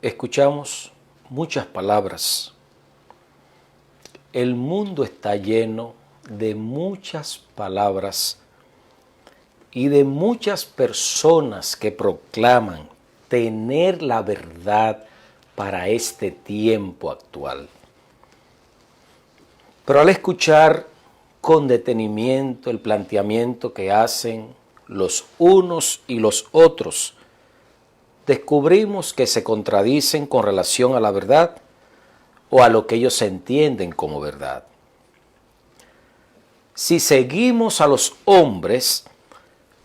Escuchamos muchas palabras. El mundo está lleno de muchas palabras y de muchas personas que proclaman tener la verdad para este tiempo actual. Pero al escuchar con detenimiento el planteamiento que hacen los unos y los otros, descubrimos que se contradicen con relación a la verdad o a lo que ellos entienden como verdad. Si seguimos a los hombres,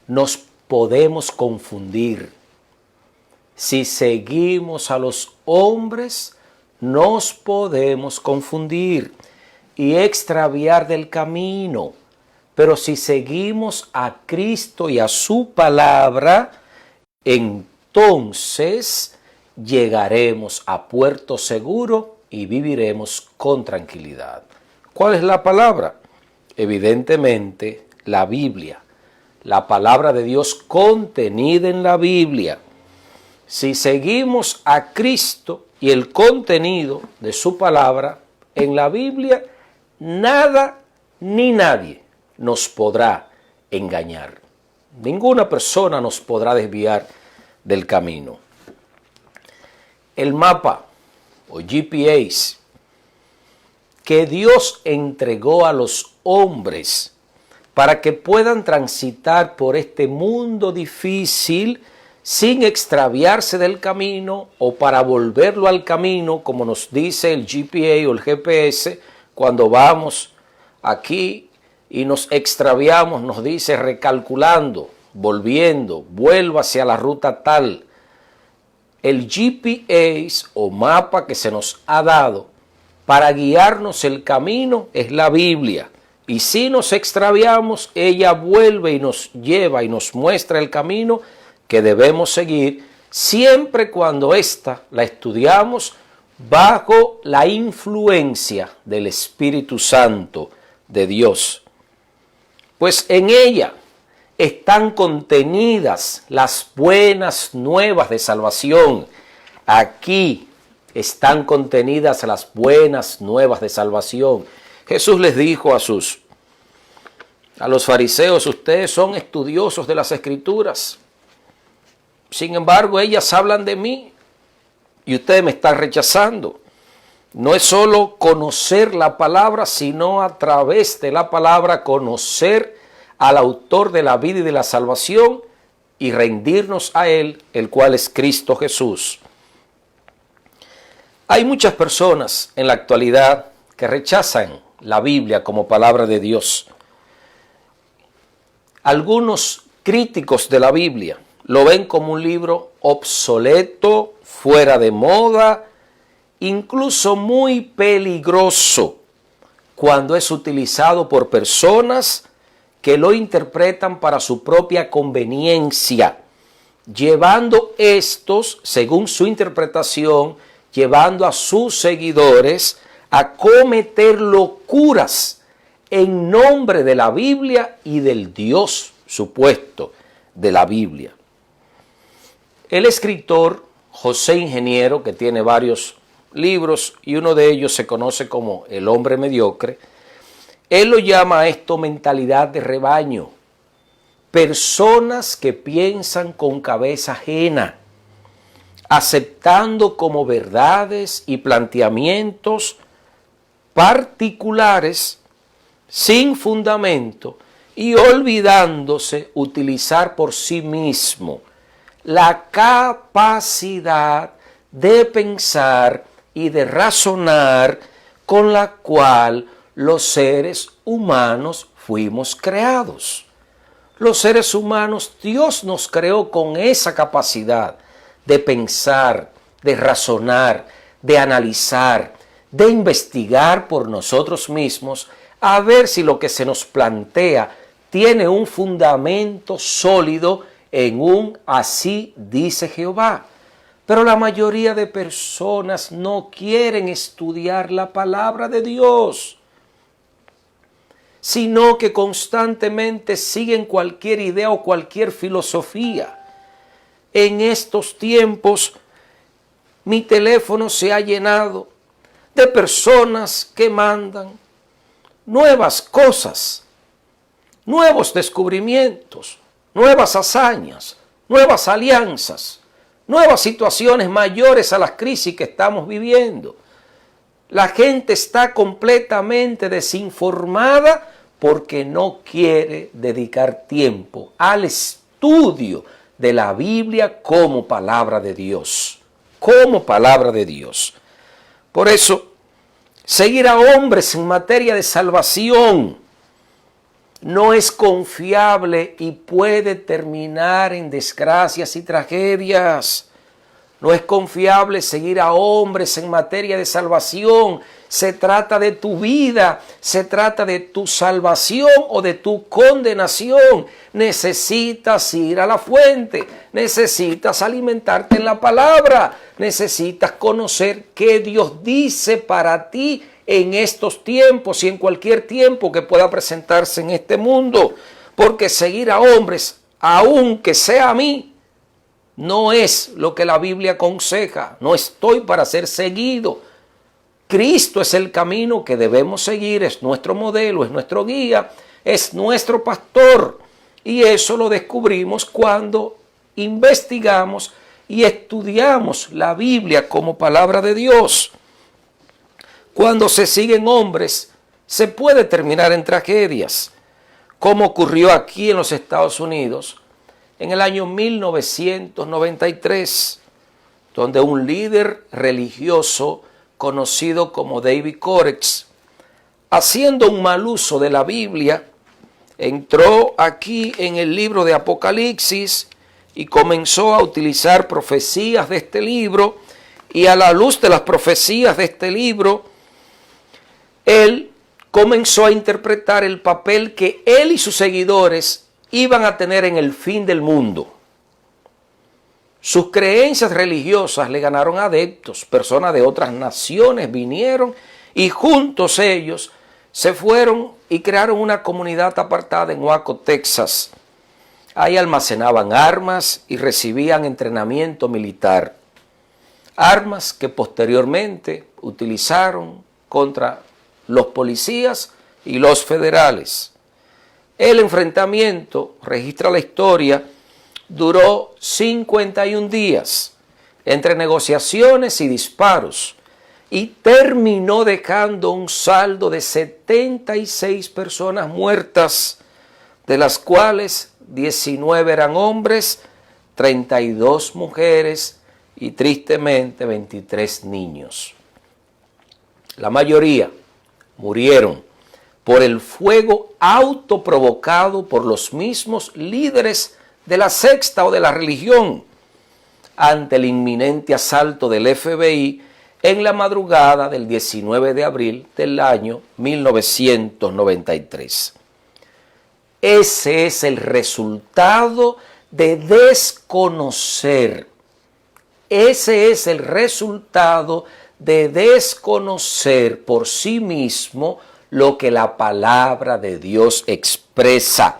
nos podemos confundir. Si seguimos a los hombres, nos podemos confundir y extraviar del camino. Pero si seguimos a Cristo y a su palabra, entonces llegaremos a puerto seguro y viviremos con tranquilidad. ¿Cuál es la palabra? Evidentemente, la Biblia. La palabra de Dios contenida en la Biblia. Si seguimos a Cristo y el contenido de su palabra en la Biblia, nada ni nadie nos podrá engañar. Ninguna persona nos podrá desviar del camino. El mapa o GPS que Dios entregó a los hombres para que puedan transitar por este mundo difícil sin extraviarse del camino o para volverlo al camino, como nos dice el GPA o el GPS, cuando vamos aquí y nos extraviamos, nos dice recalculando, volviendo, vuelva hacia la ruta tal. El GPS o mapa que se nos ha dado para guiarnos el camino es la Biblia. Y si nos extraviamos, ella vuelve y nos lleva y nos muestra el camino que debemos seguir, siempre cuando ésta la estudiamos bajo la influencia del Espíritu Santo de Dios. Pues en ella están contenidas las buenas nuevas de salvación. Aquí están contenidas las buenas nuevas de salvación. Jesús les dijo a los fariseos, ustedes son estudiosos de las Escrituras. Sin embargo, ellas hablan de mí y ustedes me están rechazando. No es solo conocer la palabra, sino a través de la palabra conocer al autor de la vida y de la salvación y rendirnos a Él, el cual es Cristo Jesús. Hay muchas personas en la actualidad que rechazan la Biblia como palabra de Dios. Algunos críticos de la Biblia lo ven como un libro obsoleto, fuera de moda, incluso muy peligroso cuando es utilizado por personas que lo interpretan para su propia conveniencia, llevando estos, según su interpretación, llevando a sus seguidores a cometer locuras en nombre de la Biblia y del Dios supuesto de la Biblia. El escritor José Ingeniero, que tiene varios libros y uno de ellos se conoce como El hombre mediocre, él lo llama a esto mentalidad de rebaño. Personas que piensan con cabeza ajena, aceptando como verdades y planteamientos particulares sin fundamento y olvidándose utilizar por sí mismo la capacidad de pensar y de razonar con la cual los seres humanos fuimos creados. Los seres humanos, Dios nos creó con esa capacidad de pensar, de razonar, de analizar, de investigar por nosotros mismos, a ver si lo que se nos plantea tiene un fundamento sólido en un así dice Jehová. Pero la mayoría de personas no quieren estudiar la palabra de Dios, sino que constantemente siguen cualquier idea o cualquier filosofía. En estos tiempos mi teléfono se ha llenado de personas que mandan nuevas cosas, nuevos descubrimientos, nuevas hazañas, nuevas alianzas, nuevas situaciones mayores a las crisis que estamos viviendo. La gente está completamente desinformada porque no quiere dedicar tiempo al estudio de la Biblia como palabra de Dios. Como palabra de Dios. Por eso, seguir a hombres en materia de salvación no es confiable y puede terminar en desgracias y tragedias. No es confiable seguir a hombres en materia de salvación. Se trata de tu vida, se trata de tu salvación o de tu condenación. Necesitas ir a la fuente, necesitas alimentarte en la palabra, necesitas conocer qué Dios dice para ti en estos tiempos y en cualquier tiempo que pueda presentarse en este mundo. Porque seguir a hombres, aunque sea a mí, no es lo que la Biblia aconseja. No estoy para ser seguido. Cristo es el camino que debemos seguir, es nuestro modelo, es nuestro guía, es nuestro pastor. Y eso lo descubrimos cuando investigamos y estudiamos la Biblia como palabra de Dios. Cuando se siguen hombres, se puede terminar en tragedias, como ocurrió aquí en los Estados Unidos en el año 1993, donde un líder religioso conocido como David Koresh, haciendo un mal uso de la Biblia, entró aquí en el libro de Apocalipsis y comenzó a utilizar profecías de este libro, y a la luz de las profecías de este libro, él comenzó a interpretar el papel que él y sus seguidores iban a tener en el fin del mundo. Sus creencias religiosas le ganaron adeptos, personas de otras naciones vinieron y juntos ellos se fueron y crearon una comunidad apartada en Waco, Texas. Ahí almacenaban armas y recibían entrenamiento militar. Armas que posteriormente utilizaron contra los policías y los federales. El enfrentamiento, registra la historia, duró 51 días entre negociaciones y disparos y terminó dejando un saldo de 76 personas muertas, de las cuales 19 eran hombres, 32 mujeres y tristemente 23 niños. La mayoría murieron por el fuego autoprovocado por los mismos líderes de la secta o de la religión ante el inminente asalto del FBI en la madrugada del 19 de abril del año 1993. Ese es el resultado de desconocer. Ese es el resultado de desconocer por sí mismo lo que la palabra de Dios expresa.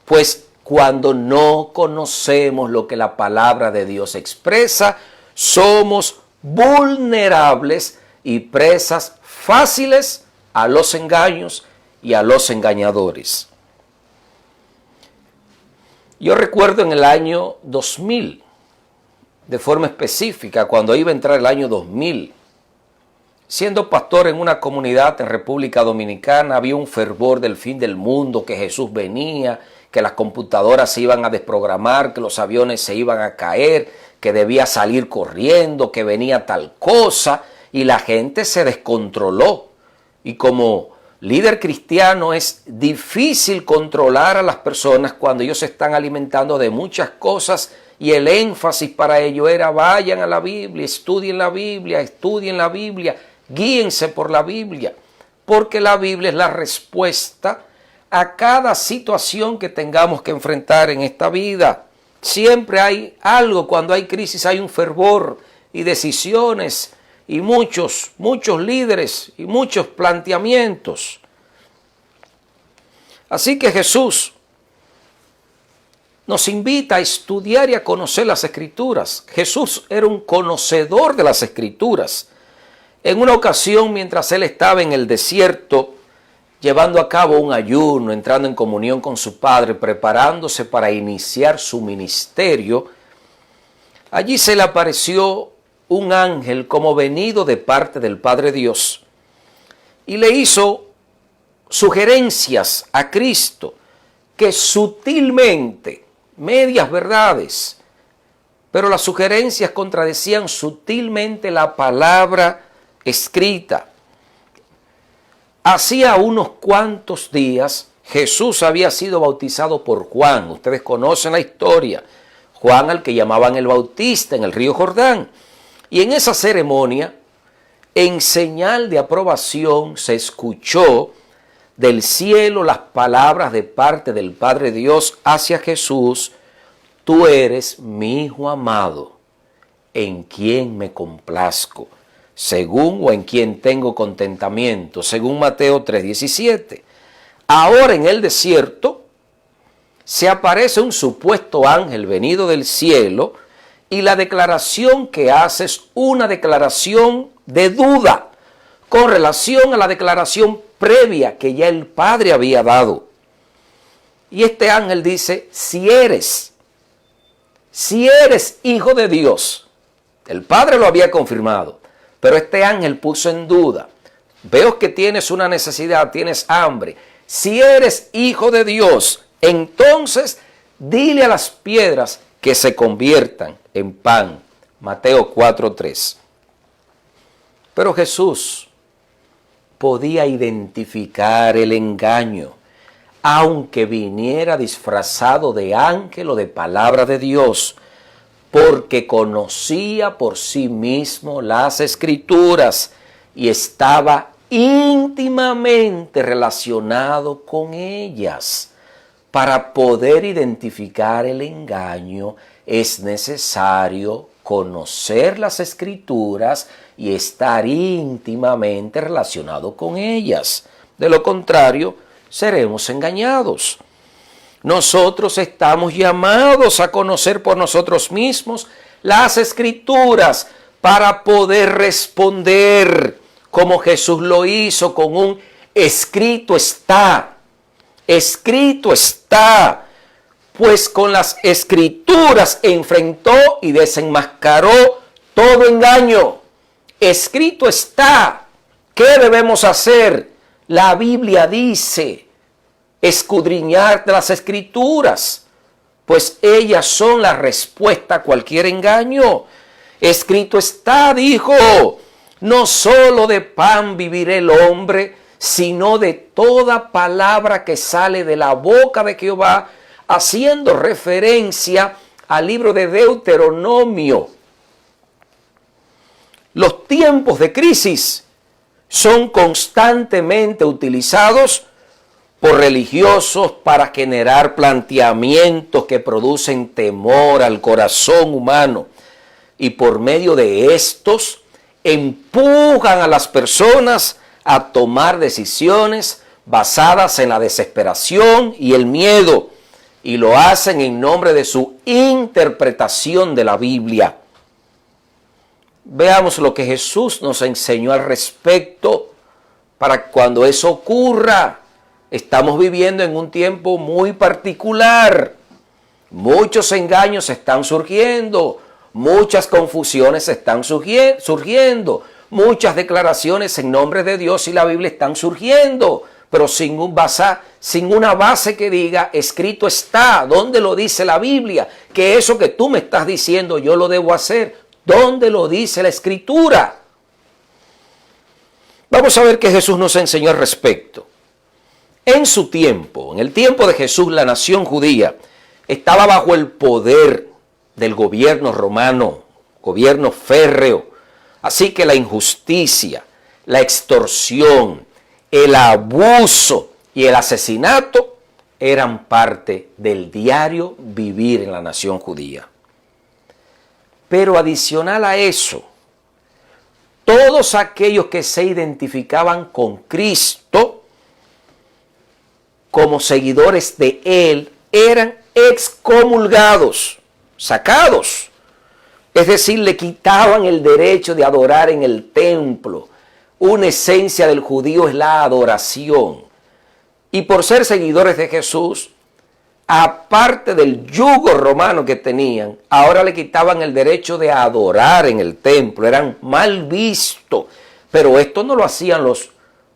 Pues cuando no conocemos lo que la palabra de Dios expresa, somos vulnerables y presas fáciles a los engaños y a los engañadores. Yo recuerdo en el año 2000, de forma específica, cuando iba a entrar el año 2000, siendo pastor en una comunidad en República Dominicana, había un fervor del fin del mundo, que Jesús venía, que las computadoras se iban a desprogramar, que los aviones se iban a caer, que debía salir corriendo, que venía tal cosa, y la gente se descontroló. Y como líder cristiano es difícil controlar a las personas cuando ellos se están alimentando de muchas cosas, y el énfasis para ello era: vayan a la Biblia, estudien la Biblia, guíense por la Biblia, porque la Biblia es la respuesta a cada situación que tengamos que enfrentar en esta vida. Siempre hay algo, cuando hay crisis hay un fervor y decisiones y muchos líderes y muchos planteamientos. Así que Jesús nos invita a estudiar y a conocer las Escrituras. Jesús era un conocedor de las Escrituras. En una ocasión, mientras él estaba en el desierto, llevando a cabo un ayuno, entrando en comunión con su Padre, preparándose para iniciar su ministerio, allí se le apareció un ángel como venido de parte del Padre Dios y le hizo sugerencias a Cristo que sutilmente, medias verdades, pero las sugerencias contradecían sutilmente la palabra escrita. Hacía unos cuantos días Jesús había sido bautizado por Juan. Ustedes conocen la historia. Juan, al que llamaban el Bautista, en el río Jordán. Y en esa ceremonia, en señal de aprobación, se escuchó del cielo las palabras de parte del Padre Dios hacia Jesús: tú eres mi Hijo amado, en quien me complazco, según o en quien tengo contentamiento, según Mateo 3:17. Ahora en el desierto se aparece un supuesto ángel venido del cielo y la declaración que hace es una declaración de duda con relación a la declaración previa que ya el Padre había dado. Y este ángel dice: si eres hijo de Dios. El Padre lo había confirmado, pero este ángel puso en duda: veo que tienes una necesidad, tienes hambre. Si eres hijo de Dios, entonces dile a las piedras que se conviertan en pan. Mateo 4:3. Pero Jesús podía identificar el engaño, aunque viniera disfrazado de ángel o de palabra de Dios, porque conocía por sí mismo las Escrituras y estaba íntimamente relacionado con ellas. Para poder identificar el engaño es necesario conocer las Escrituras y estar íntimamente relacionado con ellas. De lo contrario, seremos engañados. Nosotros estamos llamados a conocer por nosotros mismos las Escrituras para poder responder como Jesús lo hizo con un escrito está. Escrito está. Pues con las Escrituras enfrentó y desenmascaró todo engaño. Escrito está. ¿Qué debemos hacer? La Biblia dice: escudriñar de las Escrituras, pues ellas son la respuesta a cualquier engaño. Escrito está, dijo: no solo de pan vivirá el hombre, sino de toda palabra que sale de la boca de Jehová, haciendo referencia al libro de Deuteronomio. Los tiempos de crisis son constantemente utilizados por religiosos para generar planteamientos que producen temor al corazón humano, y por medio de estos empujan a las personas a tomar decisiones basadas en la desesperación y el miedo, y lo hacen en nombre de su interpretación de la Biblia. Veamos lo que Jesús nos enseñó al respecto para cuando eso ocurra. Estamos viviendo en un tiempo muy particular. Muchos engaños están surgiendo, muchas confusiones están surgiendo, muchas declaraciones en nombre de Dios y la Biblia están surgiendo, pero sin una base que diga escrito está. ¿Dónde lo dice la Biblia? Que eso que tú me estás diciendo yo lo debo hacer. ¿Dónde lo dice la Escritura? Vamos a ver qué Jesús nos enseñó al respecto. En su tiempo, en el tiempo de Jesús, la nación judía estaba bajo el poder del gobierno romano, gobierno férreo. Así que la injusticia, la extorsión, el abuso y el asesinato eran parte del diario vivir en la nación judía. Pero adicional a eso, todos aquellos que se identificaban con Cristo como seguidores de Él eran excomulgados, sacados. Es decir, le quitaban el derecho de adorar en el templo. Una esencia del judío es la adoración. Y por ser seguidores de Jesús, aparte del yugo romano que tenían, ahora le quitaban el derecho de adorar en el templo. Eran mal vistos. Pero esto no lo hacían los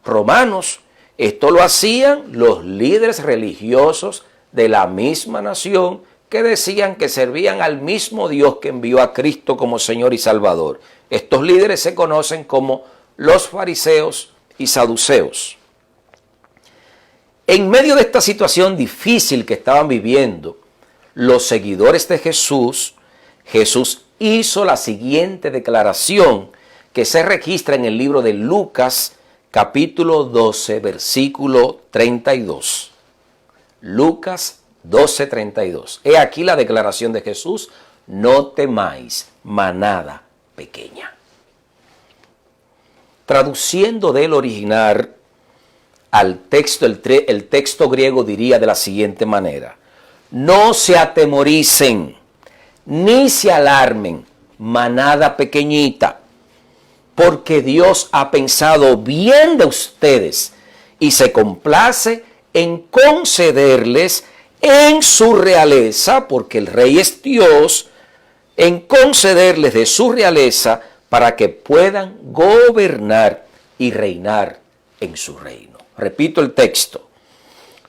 romanos. Esto lo hacían los líderes religiosos de la misma nación que decían que servían al mismo Dios que envió a Cristo como Señor y Salvador. Estos líderes se conocen como los fariseos y saduceos. En medio de esta situación difícil que estaban viviendo los seguidores de Jesús, Jesús hizo la siguiente declaración que se registra en el libro de Lucas, capítulo 12, versículo 32. Lucas 12, 32. He aquí la declaración de Jesús: no temáis, manada pequeña. Traduciendo del original al texto, el texto griego diría de la siguiente manera: no se atemoricen, ni se alarmen, manada pequeñita, porque Dios ha pensado bien de ustedes y se complace en concederles en su realeza, porque el rey es Dios, en concederles de su realeza para que puedan gobernar y reinar en su reino. Repito el texto: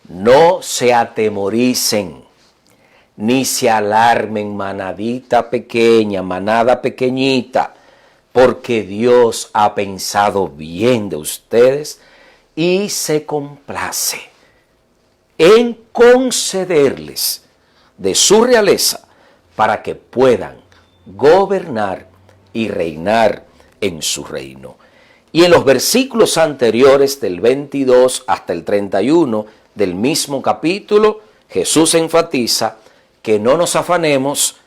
no se atemoricen, ni se alarmen, manadita pequeña, manada pequeñita, porque Dios ha pensado bien de ustedes y se complace en concederles de su realeza para que puedan gobernar y reinar en su reino. Y en los versículos anteriores, del 22 hasta el 31 del mismo capítulo, Jesús enfatiza que no nos afanemos,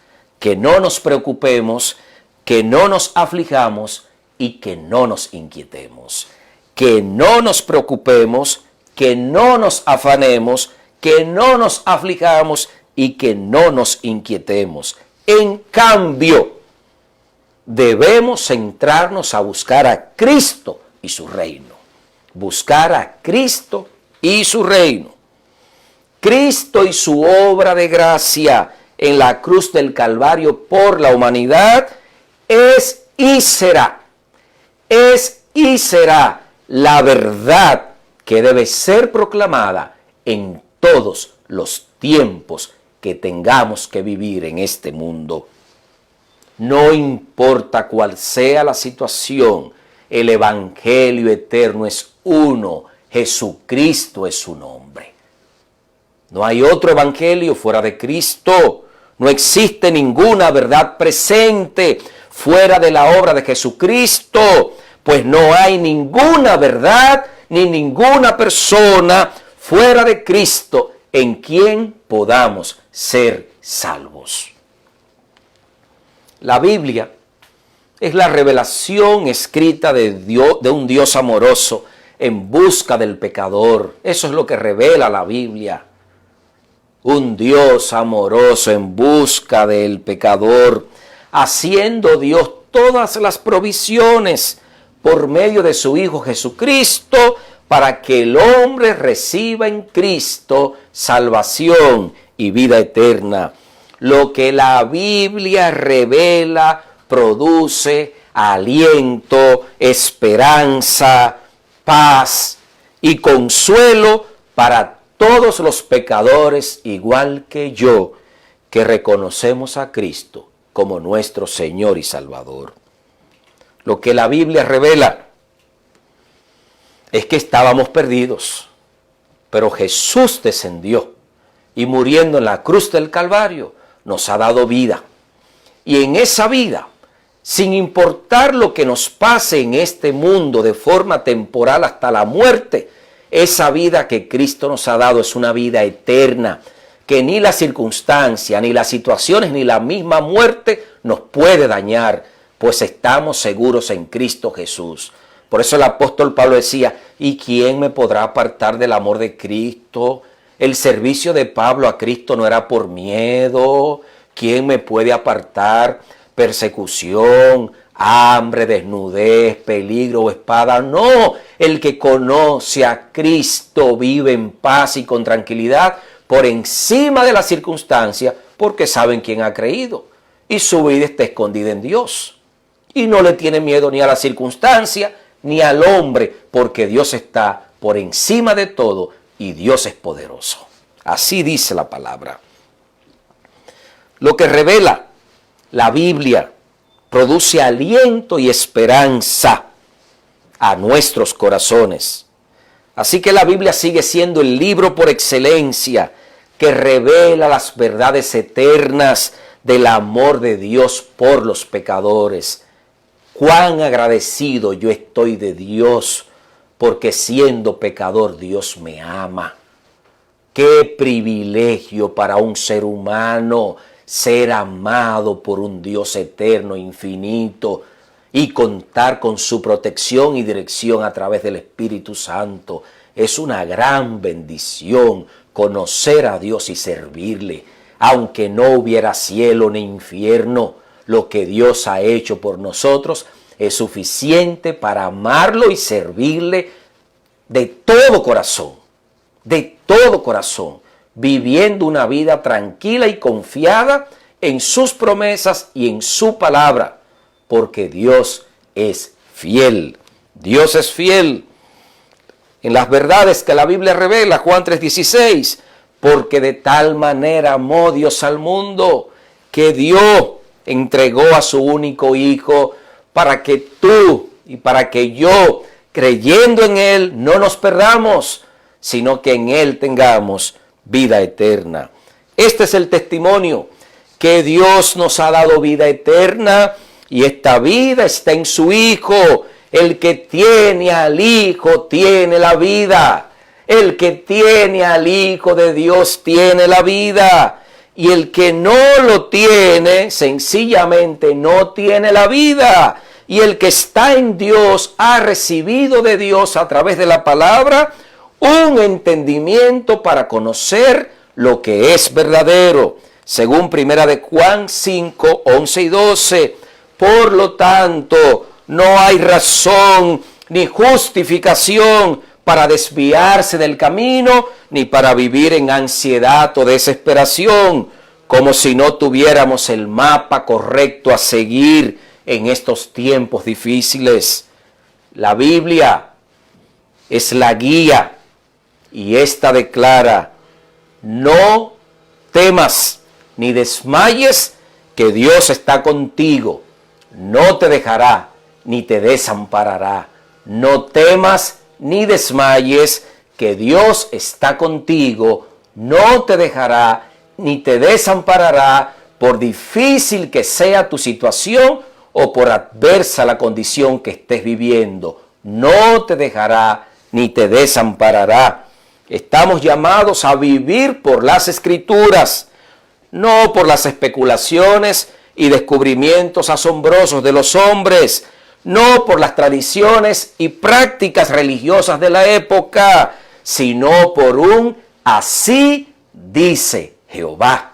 que no nos preocupemos, que no nos aflijamos y que no nos inquietemos. Que no nos preocupemos, que no nos afanemos, que no nos aflijamos y que no nos inquietemos. En cambio, debemos centrarnos a buscar a Cristo y su reino. Buscar a Cristo y su reino. Cristo y su obra de gracia en la cruz del Calvario por la humanidad es y será la verdad que debe ser proclamada en todos los tiempos que tengamos que vivir en este mundo. No importa cuál sea la situación, el evangelio eterno es uno, Jesucristo es su nombre. No hay otro evangelio fuera de Cristo, no existe ninguna verdad presente fuera de la obra de Jesucristo, pues no hay ninguna verdad ni ninguna persona fuera de Cristo en quien podamos ser salvos. La Biblia es la revelación escrita de un Dios amoroso en busca del pecador. Eso es lo que revela la Biblia. Un Dios amoroso en busca del pecador, haciendo Dios todas las provisiones por medio de su Hijo Jesucristo, para que el hombre reciba en Cristo salvación y vida eterna. Lo que la Biblia revela produce aliento, esperanza, paz y consuelo para todos los pecadores, igual que yo, que reconocemos a Cristo como nuestro Señor y Salvador. Lo que la Biblia revela es que estábamos perdidos, pero Jesús descendió y muriendo en la cruz del Calvario nos ha dado vida. Y en esa vida, sin importar lo que nos pase en este mundo de forma temporal hasta la muerte, esa vida que Cristo nos ha dado es una vida eterna, que ni la circunstancia, ni las situaciones, ni la misma muerte nos puede dañar, pues estamos seguros en Cristo Jesús. Por eso el apóstol Pablo decía: ¿y quién me podrá apartar del amor de Cristo? El servicio de Pablo a Cristo no era por miedo. ¿Quién me puede apartar? Persecución, hambre, desnudez, peligro o espada. No, el que conoce a Cristo vive en paz y con tranquilidad por encima de las circunstancias, porque saben quién ha creído y su vida está escondida en Dios. Y no le tiene miedo ni a la circunstancia ni al hombre, porque Dios está por encima de todo y Dios es poderoso. Así dice la palabra. Lo que revela la Biblia produce aliento y esperanza a nuestros corazones. Así que la Biblia sigue siendo el libro por excelencia que revela las verdades eternas del amor de Dios por los pecadores. Cuán agradecido yo estoy de Dios, porque siendo pecador Dios me ama. Qué privilegio para un ser humano ser amado por un Dios eterno, infinito, y contar con su protección y dirección a través del Espíritu Santo. Es una gran bendición conocer a Dios y servirle. Aunque no hubiera cielo ni infierno, lo que Dios ha hecho por nosotros es suficiente para amarlo y servirle de todo corazón, viviendo una vida tranquila y confiada en sus promesas y en su palabra, porque Dios es fiel. Dios es fiel en las verdades que la Biblia revela. Juan 3:16, porque de tal manera amó Dios al mundo que dio, entregó a su único Hijo para que tú y para que yo, creyendo en Él, no nos perdamos, sino que en Él tengamos vida eterna. Este es el testimonio, que Dios nos ha dado vida eterna y esta vida está en su Hijo. El que tiene al Hijo tiene la vida. El que tiene al Hijo de Dios tiene la vida. Y el que no lo tiene, sencillamente no tiene la vida. Y el que está en Dios ha recibido de Dios a través de la palabra un entendimiento para conocer lo que es verdadero. Según 1 de Juan 5, 11 y 12. Por lo tanto, no hay razón ni justificación para desviarse del camino, ni para vivir en ansiedad o desesperación, como si no tuviéramos el mapa correcto a seguir en estos tiempos difíciles. La Biblia es la guía y esta declara: no temas ni desmayes, que Dios está contigo, no te dejará ni te desamparará. No temas ni desmayes, que Dios está contigo, no te dejará ni te desamparará, por difícil que sea tu situación o por adversa la condición que estés viviendo. No te dejará ni te desamparará. Estamos llamados a vivir por las Escrituras, no por las especulaciones y descubrimientos asombrosos de los hombres, no por las tradiciones y prácticas religiosas de la época, sino por un así dice Jehová.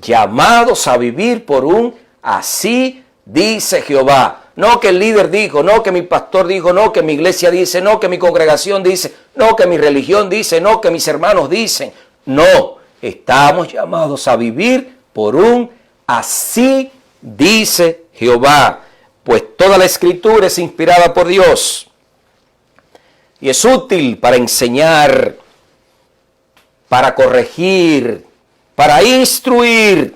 Llamados a vivir por un así dice Jehová. No que el líder dijo, no que mi pastor dijo, no que mi iglesia dice, no que mi congregación dice, no que mi religión dice, no que mis hermanos dicen. No, estamos llamados a vivir por un así dice Jehová. Pues toda la Escritura es inspirada por Dios y es útil para enseñar, para corregir, para instruir,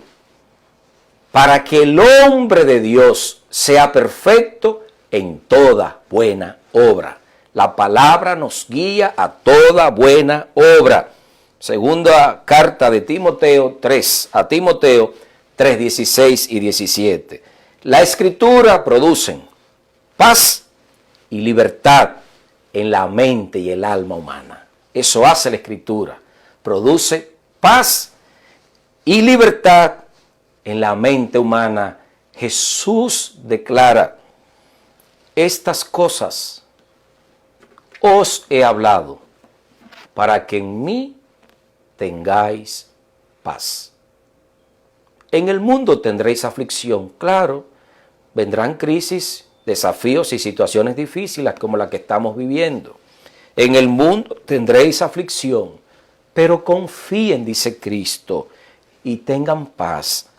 para que el hombre de Dios sea perfecto en toda buena obra. La palabra nos guía a toda buena obra. Segunda carta de Timoteo 3, a Timoteo 3, 16 y 17. La Escritura producen paz y libertad en la mente y el alma humana. Eso hace la Escritura. Produce paz y libertad en la mente humana. Jesús declara: estas cosas os he hablado para que en mí tengáis paz. En el mundo tendréis aflicción, claro, vendrán crisis, desafíos y situaciones difíciles como la que estamos viviendo. En el mundo tendréis aflicción, pero confíen, dice Cristo, y tengan paz,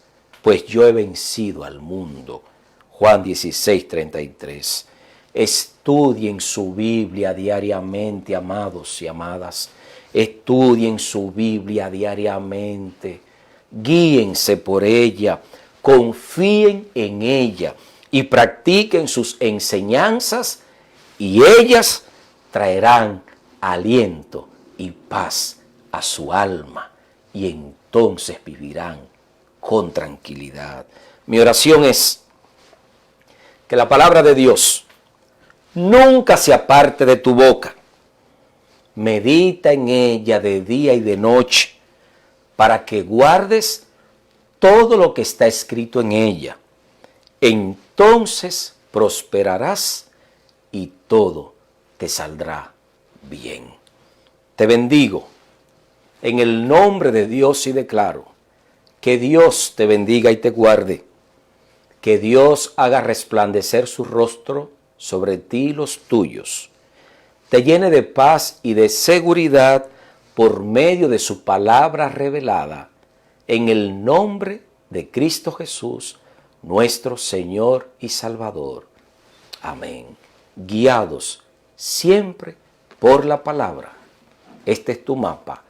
pues yo he vencido al mundo. Juan 16:33. Estudien su Biblia diariamente, amados y amadas. Estudien su Biblia diariamente. Guíense por ella, confíen en ella y practiquen sus enseñanzas y ellas traerán aliento y paz a su alma y entonces vivirán con tranquilidad. Mi oración es que la palabra de Dios nunca se aparte de tu boca. Medita en ella de día y de noche para que guardes todo lo que está escrito en ella. Entonces prosperarás y todo te saldrá bien. Te bendigo en el nombre de Dios y declaro que Dios te bendiga y te guarde. Que Dios haga resplandecer su rostro sobre ti y los tuyos. Te llene de paz y de seguridad por medio de su palabra revelada, en el nombre de Cristo Jesús, nuestro Señor y Salvador. Amén. Guiados siempre por la palabra. Este es tu mapa,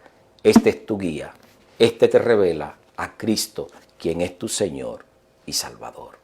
este es tu guía, este te revela a Cristo, quien es tu Señor y Salvador.